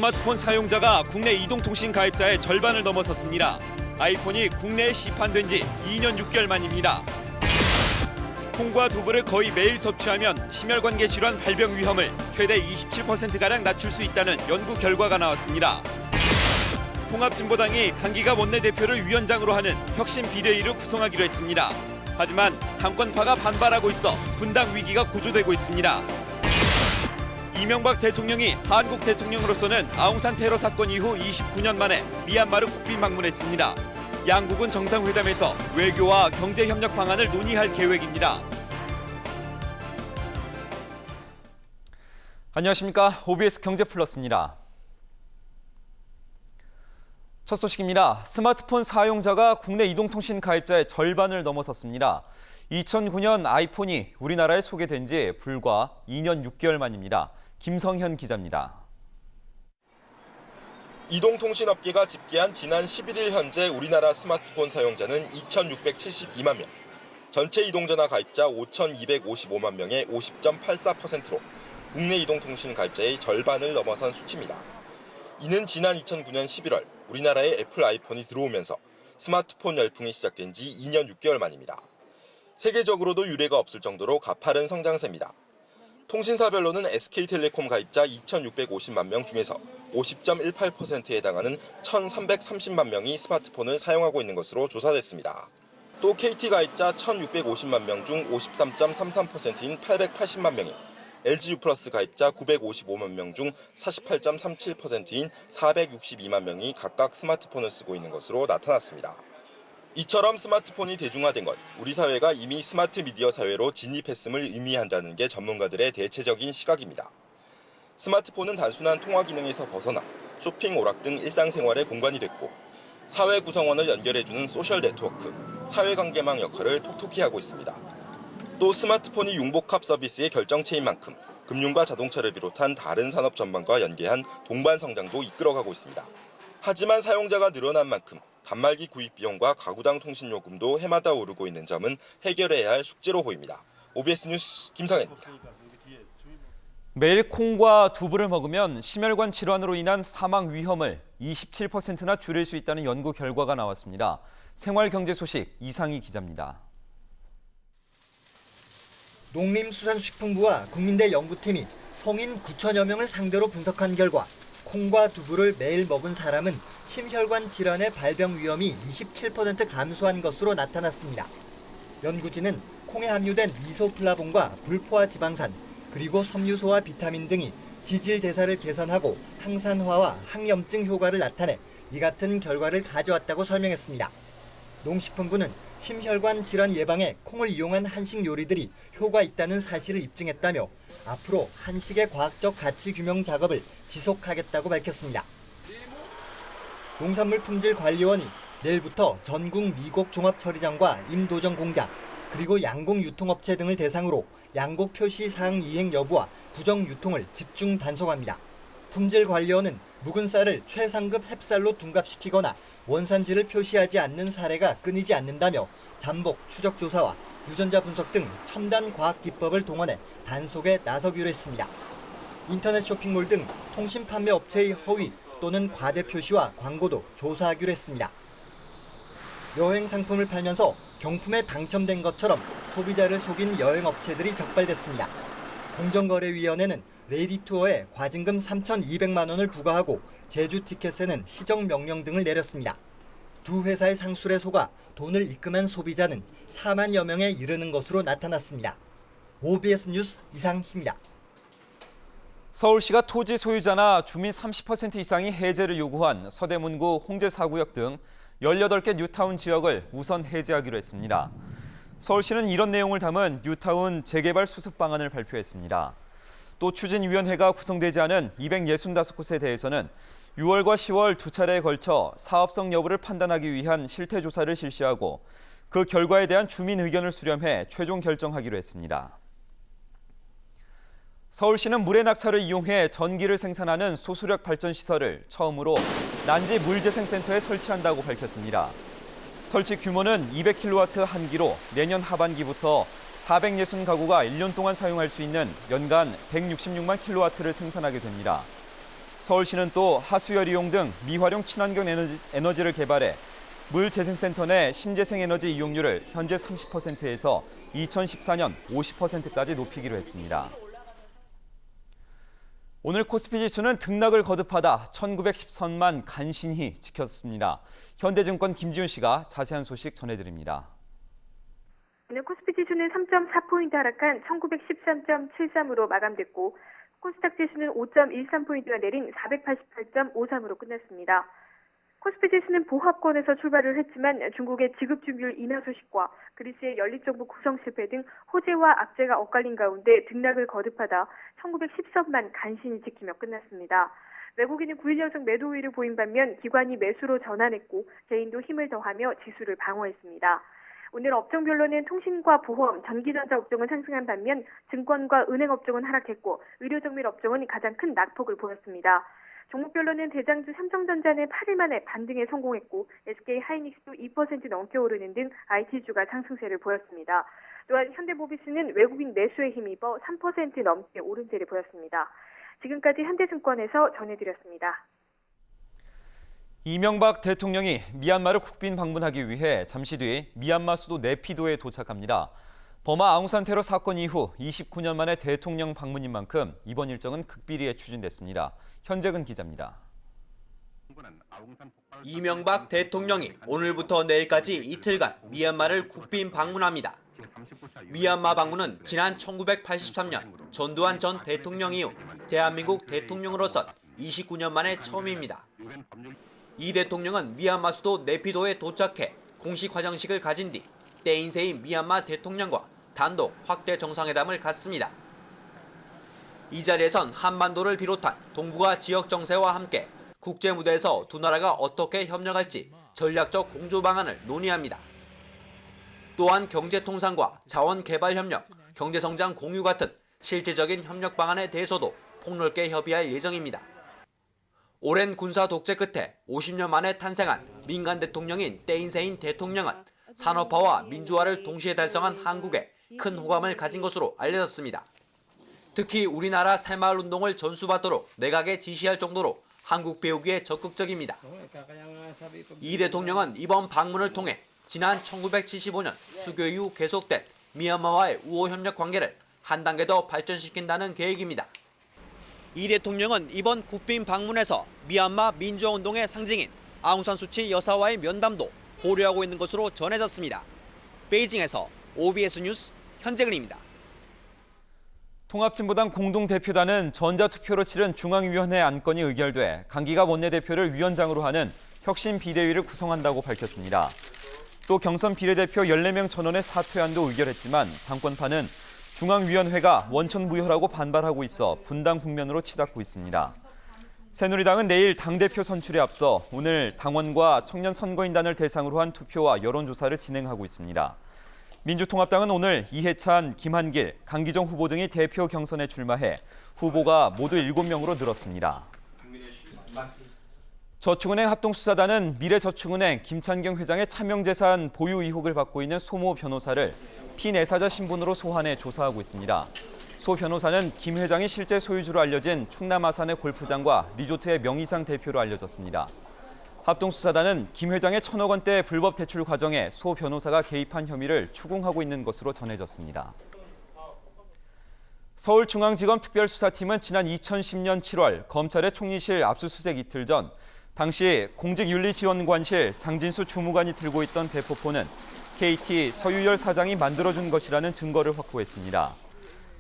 스마트폰 사용자가 국내 이동통신 가입자의 절반을 넘어섰습니다. 아이폰이 국내에 시판된 지 2년 6개월 만입니다. 콩과 두부를 거의 매일 섭취하면 심혈관계 질환 발병 위험을 최대 27%가량 낮출 수 있다는 연구 결과가 나왔습니다. 통합진보당이 강기갑 원내대표를 위원장으로 하는 혁신 비대위를 구성하기로 했습니다. 하지만 당권파가 반발하고 있어 분당 위기가 고조되고 있습니다. 이명박 대통령이 한국 대통령으로서는 아웅산 테러 사건 이후 29년 만에 미얀마를 국빈 방문했습니다. 양국은 정상회담에서 외교와 경제협력 방안을 논의할 계획입니다. 안녕하십니까. OBS 경제플러스입니다. 첫 소식입니다. 스마트폰 사용자가 국내 이동통신 가입자의 절반을 넘어섰습니다. 2009년 아이폰이 우리나라에 소개된 지 불과 2년 6개월 만입니다. 김성현 기자입니다. 이동통신업계가 집계한 지난 11일 현재 우리나라 스마트폰 사용자는 2,672만 명, 전체 이동전화 가입자 5,255만 명의 50.84%로 국내 이동통신 가입자의 절반을 넘어선 수치입니다. 이는 지난 2009년 11월 우리나라에 애플 아이폰이 들어오면서 스마트폰 열풍이 시작된 지 2년 6개월 만입니다. 세계적으로도 유례가 없을 정도로 가파른 성장세입니다. 통신사별로는 SK텔레콤 가입자 2,650만 명 중에서 50.18%에 해당하는 1,330만 명이 스마트폰을 사용하고 있는 것으로 조사됐습니다. 또 KT 가입자 1,650만 명 중 53.33%인 880만 명이, LG U+ 가입자 955만 명 중 48.37%인 462만 명이 각각 스마트폰을 쓰고 있는 것으로 나타났습니다. 이처럼 스마트폰이 대중화된 것, 우리 사회가 이미 스마트 미디어 사회로 진입했음을 의미한다는 게 전문가들의 대체적인 시각입니다. 스마트폰은 단순한 통화 기능에서 벗어나 쇼핑, 오락 등 일상생활의 공간이 됐고, 사회 구성원을 연결해주는 소셜 네트워크, 사회관계망 역할을 톡톡히 하고 있습니다. 또 스마트폰이 융복합 서비스의 결정체인 만큼 금융과 자동차를 비롯한 다른 산업 전반과 연계한 동반 성장도 이끌어가고 있습니다. 하지만 사용자가 늘어난 만큼 단말기 구입 비용과 가구당 통신 요금도 해마다 오르고 있는 점은 해결해야 할 숙제로 보입니다. OBS 뉴스 김성현입니다. 매일 콩과 두부를 먹으면 심혈관 질환으로 인한 사망 위험을 27%나 줄일 수 있다는 연구 결과가 나왔습니다. 생활경제 소식 이상희 기자입니다. 농림수산식품부와 국민대 연구팀이 성인 9천여 명을 상대로 분석한 결과 콩과 두부를 매일 먹은 사람은 심혈관 질환의 발병 위험이 27% 감소한 것으로 나타났습니다. 연구진은 콩에 함유된 이소플라본과 불포화 지방산, 그리고 섬유소와 비타민 등이 지질 대사를 개선하고 항산화와 항염증 효과를 나타내 이 같은 결과를 가져왔다고 설명했습니다. 농식품부는 심혈관 질환 예방에 콩을 이용한 한식 요리들이 효과 있다는 사실을 입증했다며 앞으로 한식의 과학적 가치 규명 작업을 지속하겠다고 밝혔습니다. 농산물품질관리원이 내일부터 전국 미곡 종합처리장과 임도정 공장, 그리고 양곡 유통업체 등을 대상으로 양곡 표시 사항 이행 여부와 부정 유통을 집중 단속합니다. 품질관리원은 묵은 쌀을 최상급 햅쌀로 둔갑시키거나 원산지를 표시하지 않는 사례가 끊이지 않는다며 잠복, 추적 조사와 유전자 분석 등 첨단 과학 기법을 동원해 단속에 나서기로 했습니다. 인터넷 쇼핑몰 등 통신 판매 업체의 허위 또는 과대 표시와 광고도 조사하기로 했습니다. 여행 상품을 팔면서 경품에 당첨된 것처럼 소비자를 속인 여행 업체들이 적발됐습니다. 공정거래위원회는 레이디투어에 과징금 3,200만 원을 부과하고 제주 티켓에는 시정 명령 등을 내렸습니다. 두 회사의 상술에 속아 돈을 입금한 소비자는 4만여 명에 이르는 것으로 나타났습니다. OBS 뉴스 이상희입니다. 서울시가 토지 소유자나 주민 30% 이상이 해제를 요구한 서대문구 홍제사구역 등 18개 뉴타운 지역을 우선 해제하기로 했습니다. 서울시는 이런 내용을 담은 뉴타운 재개발 수습 방안을 발표했습니다. 또 추진위원회가 구성되지 않은 265곳에 대해서는 6월과 10월 두 차례에 걸쳐 사업성 여부를 판단하기 위한 실태조사를 실시하고 그 결과에 대한 주민 의견을 수렴해 최종 결정하기로 했습니다. 서울시는 물의 낙차를 이용해 전기를 생산하는 소수력 발전시설을 처음으로 난지 물재생센터에 설치한다고 밝혔습니다. 설치 규모는 200kW 한 기로 내년 하반기부터 460가구가 1년 동안 사용할 수 있는 연간 166만 킬로와트를 생산하게 됩니다. 서울시는 또 하수열 이용 등 미활용 친환경 에너지를 개발해 물재생센터 내 신재생에너지 이용률을 현재 30%에서 2014년 50%까지 높이기로 했습니다. 오늘 코스피 지수는 등락을 거듭하다 1913만 간신히 지켰습니다. 현대증권 김지훈 씨가 자세한 소식 전해드립니다. 오늘 코스피 지수는 3.4포인트 하락한 1913.73으로 마감됐고 코스닥 지수는 5.13포인트가 내린 488.53으로 끝났습니다. 코스피 지수는 보합권에서 출발을 했지만 중국의 지급준비율 인하 소식과 그리스의 연립정부 구성 실패 등 호재와 악재가 엇갈린 가운데 등락을 거듭하다 1913만 간신히 지키며 끝났습니다. 외국인은 9일 연속 매도 우위를 보인 반면 기관이 매수로 전환했고 개인도 힘을 더하며 지수를 방어했습니다. 오늘 업종별로는 통신과 보험, 전기전자 업종은 상승한 반면 증권과 은행 업종은 하락했고 의료정밀 업종은 가장 큰 낙폭을 보였습니다. 종목별로는 대장주 삼성전자는 8일 만에 반등에 성공했고 SK하이닉스도 2% 넘게 오르는 등 IT주가 상승세를 보였습니다. 또한 현대모비스는 외국인 매수에 힘입어 3% 넘게 오름세를 보였습니다. 지금까지 현대증권에서 전해드렸습니다. 이명박 대통령이 미얀마를 국빈 방문하기 위해 잠시 뒤 미얀마 수도 네피도에 도착합니다. 버마 아웅산 테러 사건 이후 29년 만에 대통령 방문인 만큼 이번 일정은 극비리에 추진됐습니다. 현재근 기자입니다. 이명박 대통령이 오늘부터 내일까지 이틀간 미얀마를 국빈 방문합니다. 미얀마 방문은 지난 1983년 전두환 전 대통령 이후 대한민국 대통령으로선 29년 만에 처음입니다. 이 대통령은 미얀마 수도 네피도에 도착해 공식 화장식을 가진 뒤 때인세인 미얀마 대통령과 단독 확대 정상회담을 갖습니다. 이 자리에선 한반도를 비롯한 동북아 지역 정세와 함께 국제 무대에서 두 나라가 어떻게 협력할지 전략적 공조 방안을 논의합니다. 또한 경제통상과 자원개발협력, 경제성장 공유 같은 실질적인 협력 방안에 대해서도 폭넓게 협의할 예정입니다. 오랜 군사 독재 끝에 50년 만에 탄생한 민간 대통령인 때인세인 대통령은 산업화와 민주화를 동시에 달성한 한국에 큰 호감을 가진 것으로 알려졌습니다. 특히 우리나라 새마을운동을 전수받도록 내각에 지시할 정도로 한국 배우기에 적극적입니다. 이 대통령은 이번 방문을 통해 지난 1975년 수교 이후 계속된 미얀마와의 우호협력 관계를 한 단계 더 발전시킨다는 계획입니다. 이 대통령은 이번 국빈 방문에서 미얀마 민주화운동의 상징인 아웅산 수치 여사와의 면담도 고려하고 있는 것으로 전해졌습니다. 베이징에서 OBS 뉴스 현재근입니다. 통합진보당 공동대표단은 전자투표로 치른 중앙위원회 안건이 의결돼 강기갑 원내대표를 위원장으로 하는 혁신 비대위를 구성한다고 밝혔습니다. 또 경선 비례대표 14명 전원의 사퇴안도 의결했지만 당권파는 중앙위원회가 원천무효라고 반발하고 있어 분당 국면으로 치닫고 있습니다. 새누리당은 내일 당대표 선출에 앞서 오늘 당원과 청년 선거인단을 대상으로 한 투표와 여론조사를 진행하고 있습니다. 민주통합당은 오늘 이해찬, 김한길, 강기정 후보 등이 대표 경선에 출마해 후보가 모두 7명으로 늘었습니다. 저축은행 합동수사단은 미래저축은행 김찬경 회장의 차명재산 보유 의혹을 받고 있는 소모 변호사를 피내사자 신분으로 소환해 조사하고 있습니다. 소 변호사는 김 회장이 실제 소유주로 알려진 충남 아산의 골프장과 리조트의 명의상 대표로 알려졌습니다. 합동수사단은 김 회장의 1,000억 원대 불법 대출 과정에 소 변호사가 개입한 혐의를 추궁하고 있는 것으로 전해졌습니다. 서울중앙지검 특별수사팀은 지난 2010년 7월 검찰의 총리실 압수수색 이틀 전 당시 공직윤리지원관실 장진수 주무관이 들고 있던 대포폰은 KT 서유열 사장이 만들어준 것이라는 증거를 확보했습니다.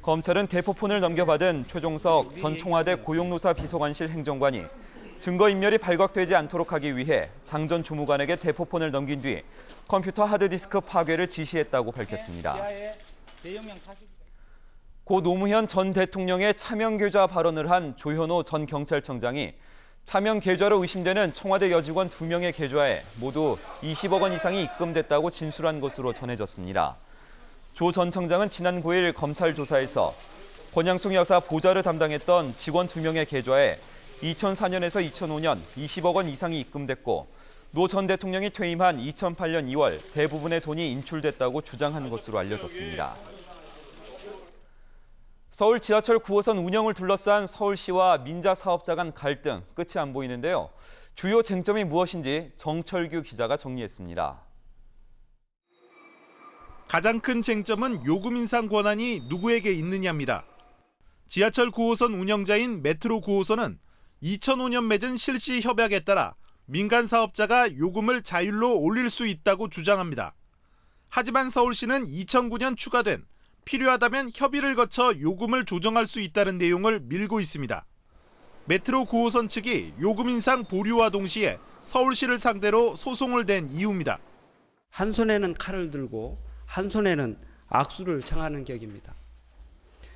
검찰은 대포폰을 넘겨받은 최종석 전 청와대 고용노사 비서관실 행정관이 증거인멸이 발각되지 않도록 하기 위해 장 전 주무관에게 대포폰을 넘긴 뒤 컴퓨터 하드디스크 파괴를 지시했다고 밝혔습니다. 고 노무현 전 대통령의 차명계좌 발언을 한 조현오 전 경찰청장이 차명계좌로 의심되는 청와대 여직원 2명의 계좌에 모두 20억 원 이상이 입금됐다고 진술한 것으로 전해졌습니다. 조 전 청장은 지난 9일 검찰 조사에서 권양숙 여사 보좌를 담당했던 직원 2명의 계좌에 2004년에서 2005년 20억 원 이상이 입금됐고 노 전 대통령이 퇴임한 2008년 2월 대부분의 돈이 인출됐다고 주장한 것으로 알려졌습니다. 서울 지하철 9호선 운영을 둘러싼 서울시와 민자 사업자 간 갈등 끝이 안 보이는데요. 주요 쟁점이 무엇인지 정철규 기자가 정리했습니다. 가장 큰 쟁점은 요금 인상 권한이 누구에게 있느냐입니다. 지하철 9호선 운영자인 메트로 9호선은 2005년 맺은 실시 협약에 따라 민간 사업자가 요금을 자율로 올릴 수 있다고 주장합니다. 하지만 서울시는 2009년 추가된 필요하다면 협의를 거쳐 요금을 조정할 수 있다는 내용을 밀고 있습니다. 메트로 9호선 측이 요금 인상 보류와 동시에 서울시를 상대로 소송을 댄 이유입니다. 한 손에는 칼을 들고 한 손에는 악수를 청하는 격입니다.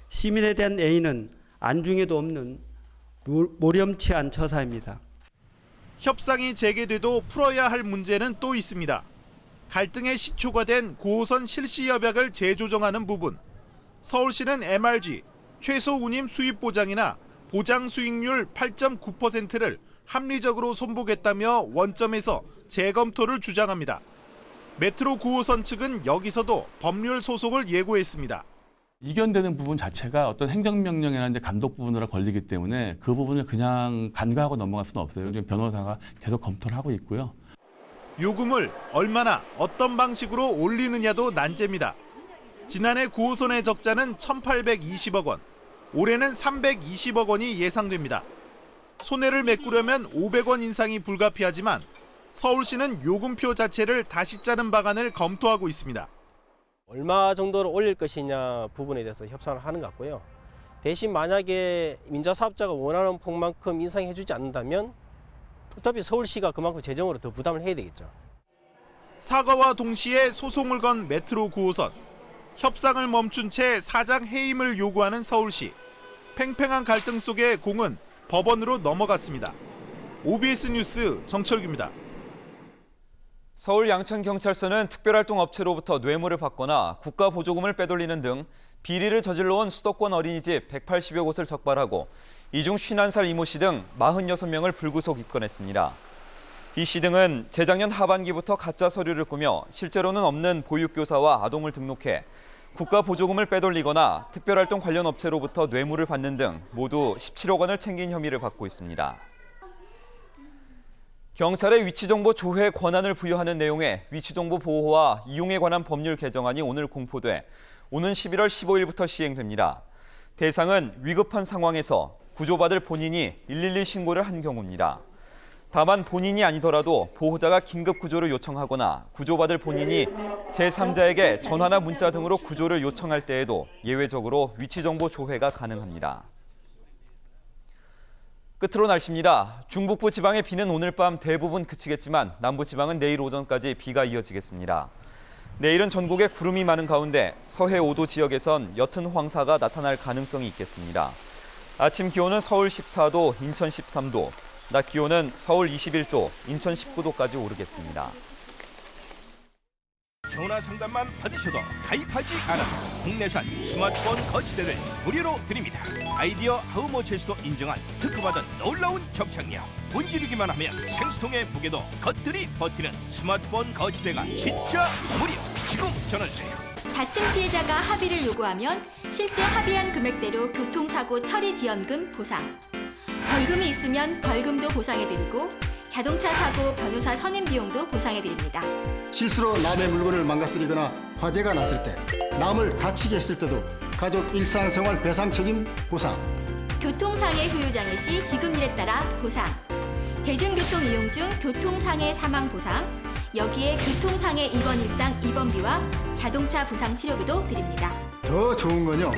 시민에 대한 애인은 안중에도 없는 모렴치한 처사입니다. 협상이 재개돼도 풀어야 할 문제는 또 있습니다. 갈등의 시초가 된 9호선 실시 협약을 재조정하는 부분. 서울시는 MRG, 최소 운임 수입 보장이나 보장 수익률 8.9%를 합리적으로 손보겠다며 원점에서 재검토를 주장합니다. 메트로 9호선 측은 여기서도 법률 소송을 예고했습니다. 이견되는 부분 자체가 어떤 행정명령이나 이제 감독 부분으로 걸리기 때문에 그 부분을 그냥 간과하고 넘어갈 수는 없어요. 지금 변호사가 계속 검토를 하고 있고요. 요금을 얼마나 어떤 방식으로 올리느냐도 난제입니다. 지난해 9호선의 적자는 1,820억 원, 올해는 320억 원이 예상됩니다. 손해를 메꾸려면 500원 인상이 불가피하지만 서울시는 요금표 자체를 다시 짜는 방안을 검토하고 있습니다. 얼마 정도를 올릴 것이냐 부분에 대해서 협상을 하는 것 같고요. 대신 만약에 민자 사업자가 원하는 폭만큼 인상해주지 않는다면 어차피 서울시가 그만큼 재정으로 더 부담을 해야 되겠죠. 사과와 동시에 소송을 건 메트로 9호선. 협상을 멈춘 채 사장 해임을 요구하는 서울시. 팽팽한 갈등 속에 공은 법원으로 넘어갔습니다. OBS 뉴스 정철규입니다. 서울 양천경찰서는 특별활동업체로부터 뇌물을 받거나 국가보조금을 빼돌리는 등 비리를 저질러온 수도권 어린이집 180여 곳을 적발하고 이 중 51살 이모 씨 등 46명을 불구속 입건했습니다. 이 씨 등은 재작년 하반기부터 가짜 서류를 꾸며 실제로는 없는 보육교사와 아동을 등록해 국가보조금을 빼돌리거나 특별활동 관련 업체로부터 뇌물을 받는 등 모두 17억 원을 챙긴 혐의를 받고 있습니다. 경찰의 위치정보 조회 권한을 부여하는 내용의 위치정보 보호와 이용에 관한 법률 개정안이 오늘 공포돼 오는 11월 15일부터 시행됩니다. 대상은 위급한 상황에서 구조받을 본인이 112 신고를 한 경우입니다. 다만 본인이 아니더라도 보호자가 긴급 구조를 요청하거나 구조받을 본인이 제3자에게 전화나 문자 등으로 구조를 요청할 때에도 예외적으로 위치정보 조회가 가능합니다. 끝으로 날씨입니다. 중북부 지방의 비는 오늘 밤 대부분 그치겠지만 남부 지방은 내일 오전까지 비가 이어지겠습니다. 내일은 전국에 구름이 많은 가운데 서해 5도 지역에선 옅은 황사가 나타날 가능성이 있겠습니다. 아침 기온은 서울 14도, 인천 13도, 낮 기온은 서울 21도, 인천 19도까지 오르겠습니다. 전화 상담만 받으셔도 가입하지 않아 국내산 스마트폰 거치대를 무료로 드립니다. 아이디어 하우머치에서도 인정한 특허받은 놀라운 적착력. 문지르기만 하면 생수통의 무게도 겉들이 버티는 스마트폰 거치대가 진짜 무료. 지금 전화주세요. 다친 피해자가 합의를 요구하면 실제 합의한 금액대로 교통사고 처리 지원금 보상. 벌금이 있으면 벌금도 보상해드리고 자동차 사고 변호사 선임 비용도 보상해드립니다. 실수로 남의 물건을 망가뜨리거나 화재가 났을 때, 남을 다치게 했을 때도 가족 일상생활 배상 책임 보상. 교통상해 후유장애 시 지급률에 따라 보상. 대중교통 이용 중 교통상해 사망 보상. 여기에 교통상해 입원 일당 입원비와 자동차 부상 치료비도 드립니다. 더 좋은 건요,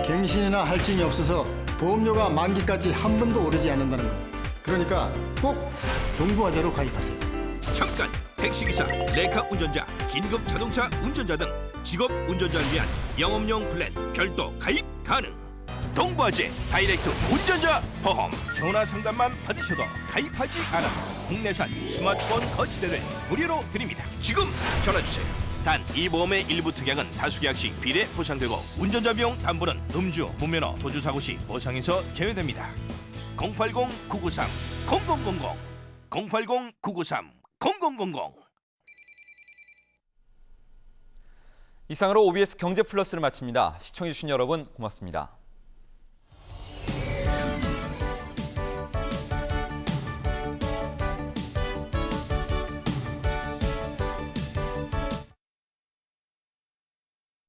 갱신이나 할증이 없어서 보험료가 만기까지 한 번도 오르지 않는다는 것. 그러니까 꼭 정부화재로 가입하세요. 잠깐! 택시기사, 레카 운전자, 긴급 자동차 운전자 등 직업 운전자를 위한 영업용 플랜 별도 가입 가능. 동부화재 다이렉트 운전자 보험. 전화 상담만 받으셔도 가입하지 않아 국내산 스마트폰 거치대를 무료로 드립니다. 지금 전화주세요. 단 이 보험의 일부 특약은 다수 계약 시 비례 보상되고 운전자 비용 담보는 음주, 무면허, 도주 사고 시 보상에서 제외됩니다. 080-993-0000 080-993-0000 이상으로 OBS 경제플러스를 마칩니다. 시청해주신 여러분 고맙습니다.